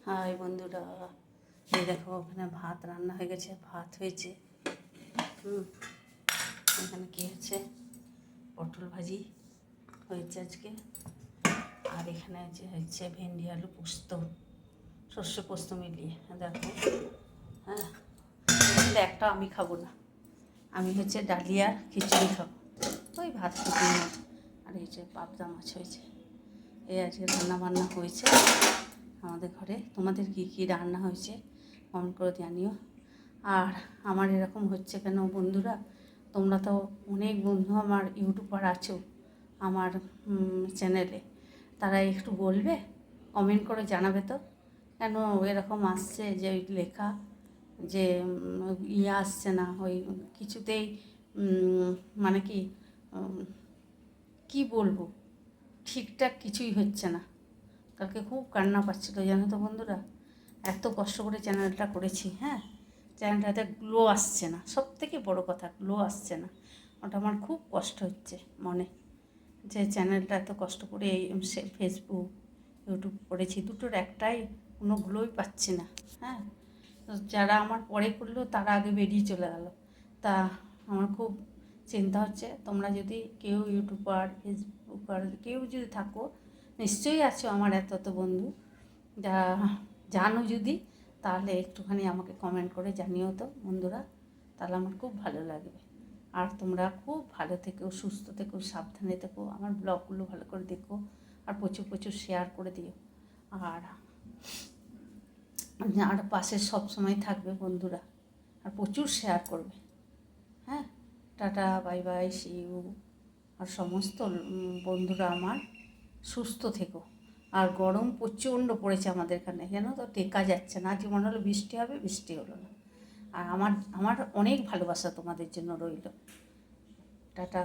High বন্ধুরা, এই দেখো ওখানে ভাত রান্না হয়ে গেছে, ভাত হয়েছে। এখানে কী হচ্ছে, পটল ভাজি হয়েছে আজকে। আর এখানে যে হচ্ছে ভেন্ডি আলু পোস্ত, সর্ষে পোস্ত মিলিয়ে দেখো। হ্যাঁ, কিন্তু একটা আমি খাবো না, আমি হচ্ছে ডালিয়া খিচুড়ি খাবো, ওই ভাত খিচুড়ি। আর এই যে পাবদা মাছ হয়েছে। এই আজকে রান্না বান্না হয়েছে আমাদের ঘরে। তোমাদের কী কী রান্না হয়েছে কমেন্ট করে জানিও। আর আমার এরকম হচ্ছে কেন বন্ধুরা, তোমরা তো অনেক বন্ধু আমার ইউটিউবার আছো আমার চ্যানেলে, তারা একটু বলবে, কমেন্ট করে জানাবে তো কেন এরকম আসছে যে ওই লেখা যে আসছে না, ওই কিছুতেই মানে কি বলবো, ঠিকঠাক কিছুই হচ্ছে না। কালকে খুব কান্না পাচ্ছিল জানো তো বন্ধুরা, এত কষ্ট করে চ্যানেলটা করেছি। হ্যাঁ, চ্যানেলটাতে গ্লো আসছে না, সব থেকে বড় কথা গ্লো আসছে না। ওটা আমার খুব কষ্ট হচ্ছে মনে, যে চ্যানেলটা এত কষ্ট করে এই ফেসবুক ইউটিউব করেছি, দুটোর একটাই কোনো গ্লোই পাচ্ছি না। হ্যাঁ, তো যারা আমার পরে করলো তারা আগে বেরিয়ে চলে গেল। তা আমার খুব চিন্তা হচ্ছে, তোমরা যদি কেউ ইউটিউবার ফেসবুকার কেউ যদি থাকো, নিশ্চয়ই আছো আমার এত বন্ধু, যা জানো যদি, তাহলে একটুখানি আমাকে কমেন্ট করে জানিও তো বন্ধুরা, তাহলে আমার খুব ভালো লাগবে। আর তোমরা খুব ভালো থেকো, সুস্থ থেকো, সাবধানে থেকো, আমার ব্লগগুলো ভালো করে দেখো, আর প্রচুর প্রচুর শেয়ার করে দিও। আর পাশে সব সময় থাকবে বন্ধুরা, আর প্রচুর শেয়ার করবে। হ্যাঁ, tata, bye bye, see you. আর সমস্ত বন্ধুরা আমার সুস্থ থেকো। আর গরম প্রচণ্ড পড়েছে আমাদের এখানে, জানো তো, টেকা যাচ্ছে না। আজ মনে হলো বৃষ্টি হবে, বৃষ্টি হলো না। আর আমার আমার অনেক ভালোবাসা তোমাদের জন্য রইল। টাটা।